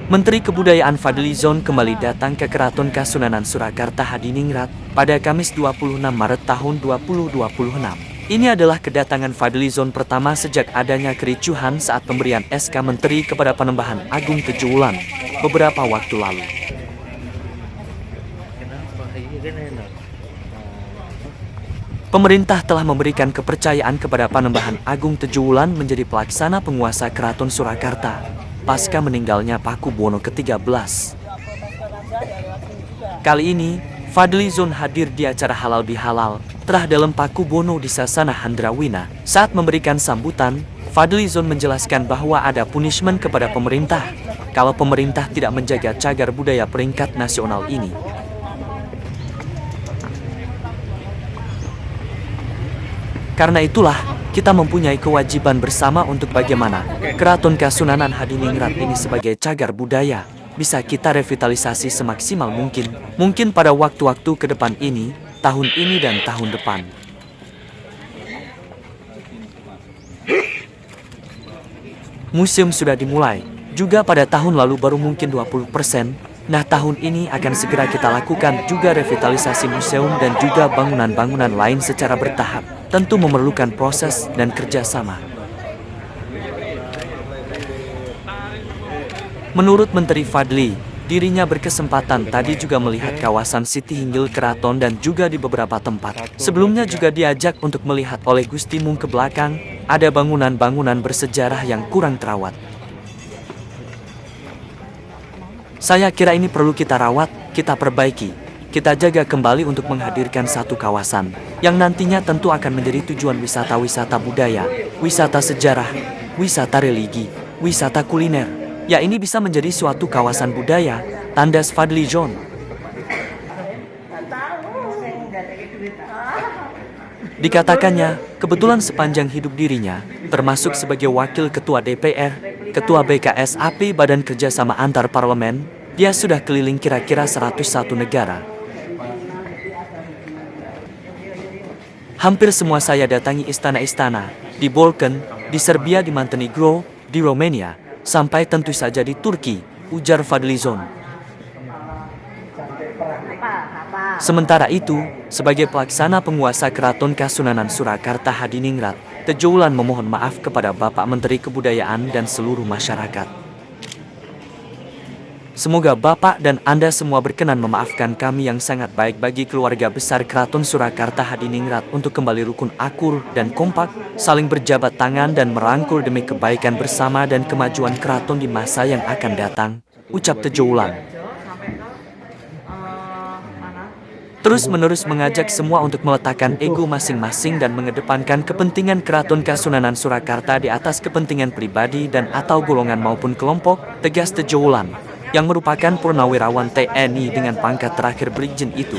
Menteri Kebudayaan Fadlizon kembali datang ke Keraton Kasunanan Surakarta Hadiningrat pada Kamis 26 Maret tahun 2026. Ini adalah kedatangan Fadlizon pertama sejak adanya kericuhan saat pemberian SK Menteri kepada Panembahan Agung Tejo Ulan beberapa waktu lalu. Pemerintah telah memberikan kepercayaan kepada Panembahan Agung Tejo Ulan menjadi pelaksana penguasa Keraton Surakarta pasca meninggalnya Paku Buwono ke-13. Kali ini, Fadlizon hadir di acara Halal Bihalal Terah Dalam Paku Buwono di Sasana Handrawina. Saat memberikan sambutan, Fadlizon menjelaskan bahwa ada punishment kepada pemerintah kalau pemerintah tidak menjaga cagar budaya peringkat nasional ini. Karena itulah, kita mempunyai kewajiban bersama untuk bagaimana Keraton Kasunanan Hadiningrat ini sebagai cagar budaya bisa kita revitalisasi semaksimal mungkin. Mungkin pada waktu-waktu ke depan ini, tahun ini dan tahun depan. Museum sudah dimulai, juga pada tahun lalu baru mungkin 20%. Nah, tahun ini akan segera kita lakukan juga revitalisasi museum dan juga bangunan-bangunan lain secara bertahap. Tentu memerlukan proses dan kerjasama. Menurut Menteri Fadli, dirinya berkesempatan tadi juga melihat kawasan Siti Hinggil Keraton dan juga di beberapa tempat. Sebelumnya juga diajak untuk melihat oleh Gusti Mung ke belakang, ada bangunan-bangunan bersejarah yang kurang terawat. Saya kira ini perlu kita rawat, kita perbaiki. Kita jaga kembali untuk menghadirkan satu kawasan yang nantinya tentu akan menjadi tujuan wisata-wisata budaya, wisata sejarah, wisata religi, wisata kuliner. Ya, ini bisa menjadi suatu kawasan budaya, tandas Fadlizon. Dikatakannya, kebetulan sepanjang hidup dirinya, termasuk sebagai wakil ketua DPR, ketua BKSAP Badan Kerjasama Antar Parlemen, dia sudah keliling kira-kira 101 negara. Hampir semua saya datangi istana-istana, di Balkan, di Serbia, di Montenegro, di Romania, sampai tentu saja di Turki, ujar Fadlizon. Sementara itu, sebagai pelaksana penguasa Keraton Kasunanan Surakarta Hadiningrat, Tejo Ulan memohon maaf kepada Bapak Menteri Kebudayaan dan seluruh masyarakat. Semoga Bapak dan Anda semua berkenan memaafkan kami yang sangat baik bagi keluarga besar Keraton Surakarta Hadiningrat untuk kembali rukun akur dan kompak, saling berjabat tangan dan merangkul demi kebaikan bersama dan kemajuan keraton di masa yang akan datang, ucap Tejo Ulan. Terus-menerus mengajak semua untuk meletakkan ego masing-masing dan mengedepankan kepentingan Keraton Kasunanan Surakarta di atas kepentingan pribadi dan atau golongan maupun kelompok, tegas Tejo Ulan, yang merupakan purnawirawan TNI dengan pangkat terakhir Brigjen itu.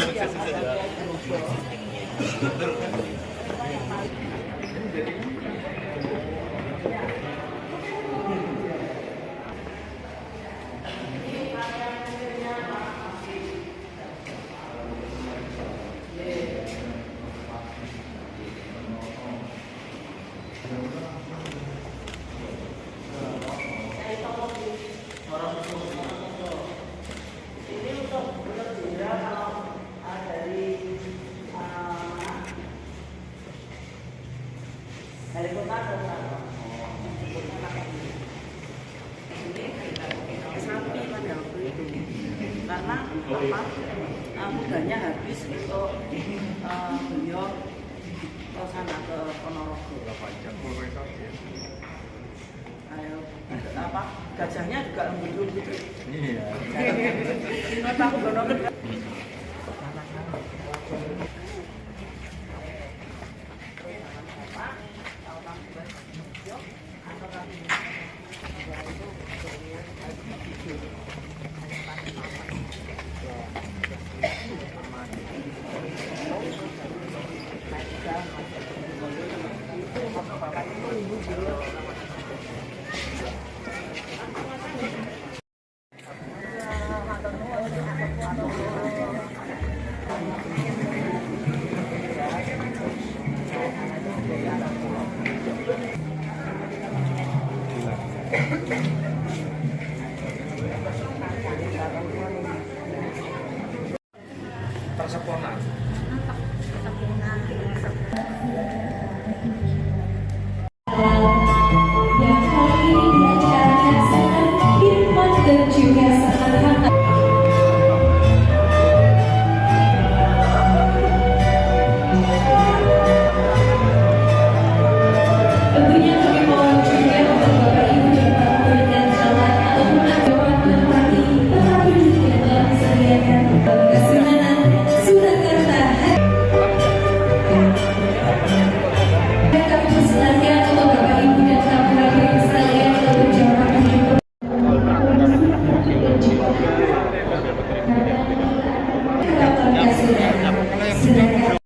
Karena mudahnya habis untuk beliau ke sana ke Ponorogo. Ayo, gajahnya juga lembut gitu. Iya. Aku Ponorogo. Seponan. Yang kali ini diajarkan sangat hikmat dan juga sangat hangat. Tentunya kami mohon juga untuk Bapak Ibu yang telah memberikan jalan ataupun ajaran berarti tempat duduk yang telah disediakan. Kesenangan Surakarta. Kami persilakan untuk Bapak Ibu dan tamu hadirin sekalian untuk berjalan menuju Keraton Kasunanan. Silakan.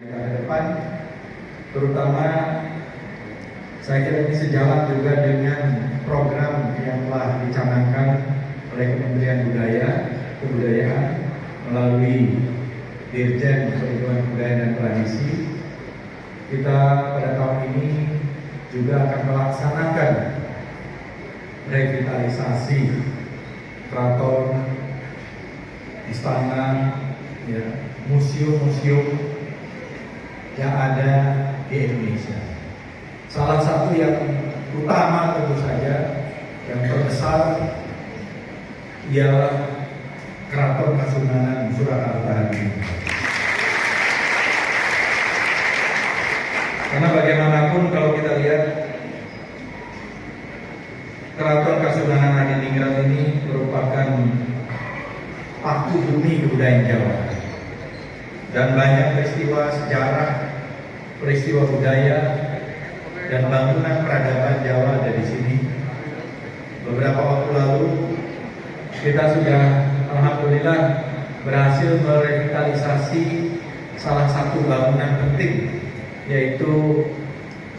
Ke depan, terutama saya kira ini sejalan juga dengan program yang telah dicanangkan oleh Kementerian Kebudayaan melalui Dirjen Perhubungan Budaya dan Tradisi. Kita pada tahun ini juga akan melaksanakan revitalisasi keraton, istana, ya, museum-museum yang ada di Indonesia. Salah satu yang utama tentu saja, yang terbesar, ialah Keraton Kasunanan Surakarta ini. Karena bagaimanapun kalau kita lihat Keraton Kasunanan Hadiningrat ini merupakan paku bumi kebudayaan Jawa. Dan banyak peristiwa sejarah, peristiwa budaya, dan bangunan peradaban Jawa ada di sini. Beberapa waktu lalu kita sudah alhamdulillah berhasil merevitalisasi salah satu bangunan penting, yaitu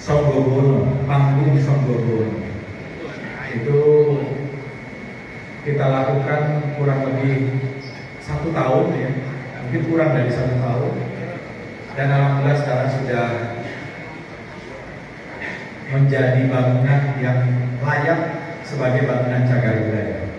Songgorwono, Panggung Songgorwono. Itu kita lakukan kurang lebih 1 tahun ya. Mungkin kurang dari 1 tahun, dan alhamdulillah sekarang sudah menjadi bangunan yang layak sebagai bangunan cagar budaya.